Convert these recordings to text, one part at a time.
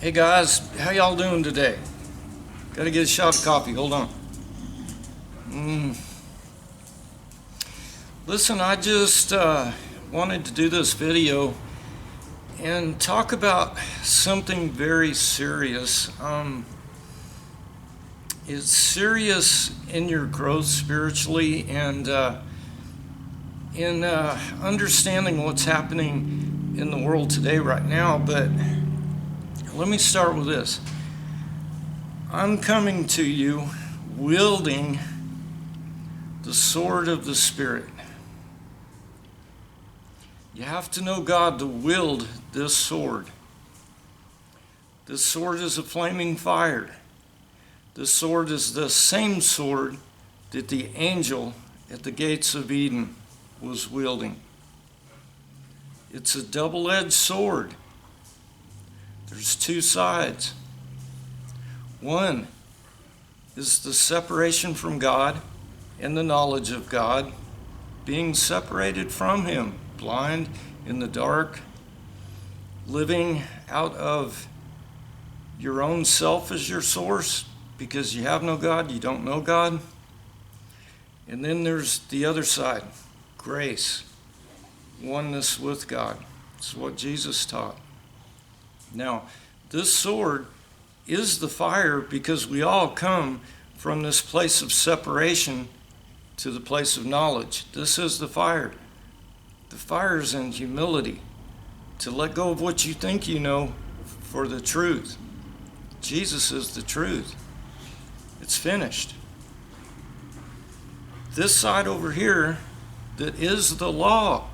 Hey guys, how y'all doing today? Gotta get a shot of coffee, hold on. Listen, I just wanted to do this video and talk about something very serious. It's serious in your growth spiritually and in understanding what's happening in the world today right now, but let me start with this. I'm coming to you wielding the sword of the Spirit. You have to know God to wield this sword. This sword is a flaming fire. This sword is the same sword that the angel at the gates of Eden was wielding. It's a double-edged sword. There's two sides. One is the separation from God and the knowledge of God, being separated from Him, blind in the dark, living out of your own self as your source because you have no God, you don't know God. And then there's the other side, grace, oneness with God. It's what Jesus taught. Now, this sword is the fire because we all come from this place of separation to the place of knowledge. This is the fire. The fire is in humility, to let go of what you think you know for the truth. Jesus is the truth. It's finished. This side over here, that is the law,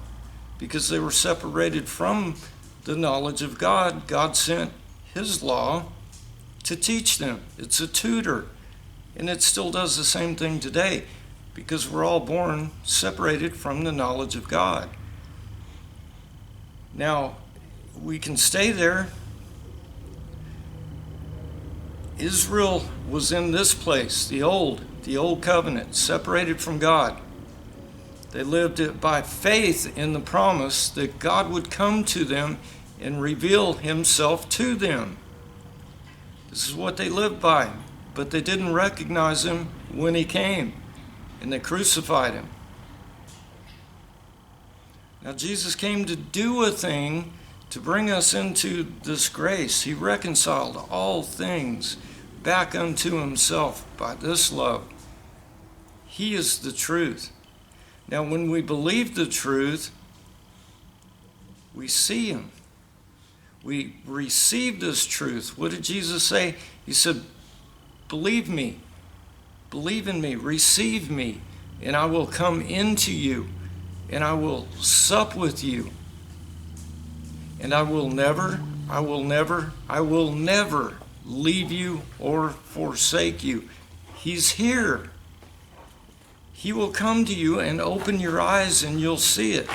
because they were separated from the knowledge of God. God sent His law to teach them. It's a tutor, and it still does the same thing today, because we're all born separated from the knowledge of God. Now, we can stay there. Israel was in this place, the old covenant, separated from God. They lived it by faith in the promise that God would come to them and reveal Himself to them. This is what they lived by, but they didn't recognize Him when He came, and they crucified Him. Now, Jesus came to do a thing to bring us into this grace. He reconciled all things back unto Himself by this love. He is the truth. Now, when we believe the truth, we see Him. We receive this truth. What did Jesus say? He said, believe me, believe in me, receive me, and I will come into you, and I will sup with you. And I will never leave you or forsake you. He's here. He will come to you and open your eyes and you'll see it.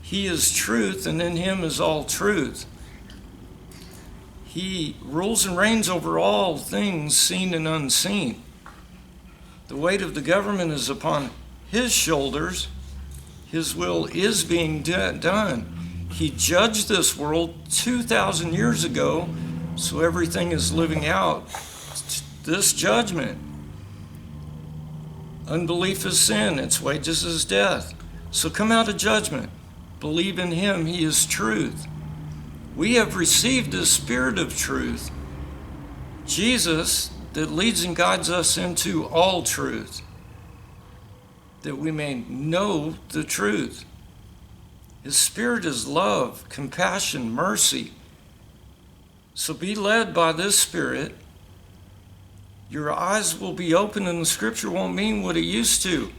He is truth, and in Him is all truth. He rules and reigns over all things seen and unseen. The weight of the government is upon His shoulders. His will is being done. He judged this world 2,000 years ago, so everything is living out this judgment. Unbelief is sin, its wages is death. So come out of judgment. Believe in Him, He is truth. We have received the Spirit of truth, Jesus, that leads and guides us into all truth, that we may know the truth. His Spirit is love, compassion, mercy. So be led by this Spirit. Your eyes will be open, and the Scripture won't mean what it used to.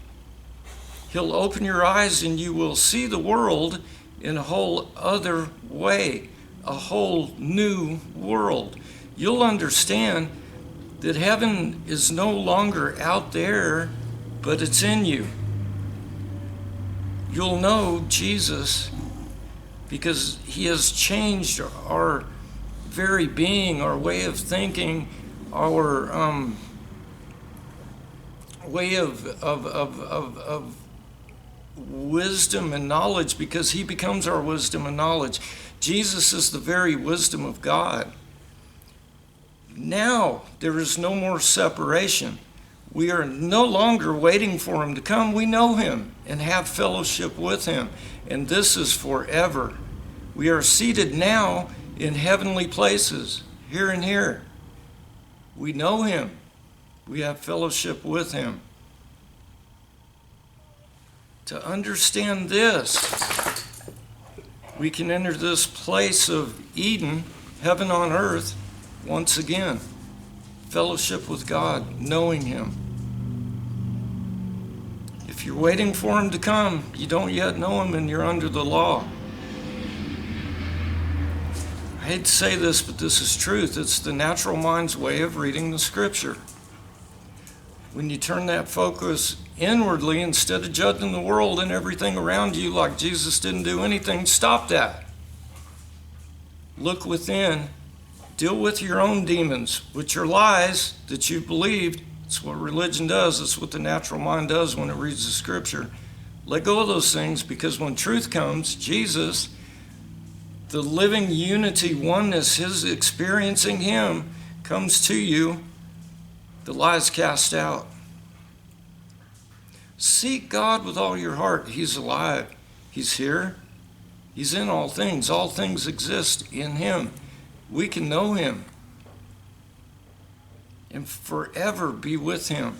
He'll open your eyes and you will see the world in a whole other way, a whole new world. You'll understand that heaven is no longer out there, but it's in you. You'll know Jesus because He has changed our very being, our way of thinking, our way of wisdom and knowledge, because He becomes our wisdom and knowledge. Jesus is the very wisdom of God. Now there is no more separation. We are no longer waiting for him to come. We know him and have fellowship with him. And this is forever. We are seated now in heavenly places, here and here. We know him. We have fellowship with him. To understand this, we can enter this place of Eden, heaven on earth, once again. Fellowship with God, knowing him. If you're waiting for him to come, you don't yet know him and you're under the law. I hate to say this, but this is truth. It's the natural mind's way of reading the scripture. When you turn that focus inwardly instead of judging the world and everything around you like Jesus didn't do anything, stop that. Look within. Deal with your own demons, with your lies that you've believed. It's what religion does. It's what the natural mind does when it reads the scripture. Let go of those things, because when truth comes, Jesus, the living unity, oneness, his experiencing him, comes to you, the lies cast out. Seek God with all your heart. He's alive. He's here. He's in all things. All things exist in him. We can know him and forever be with him.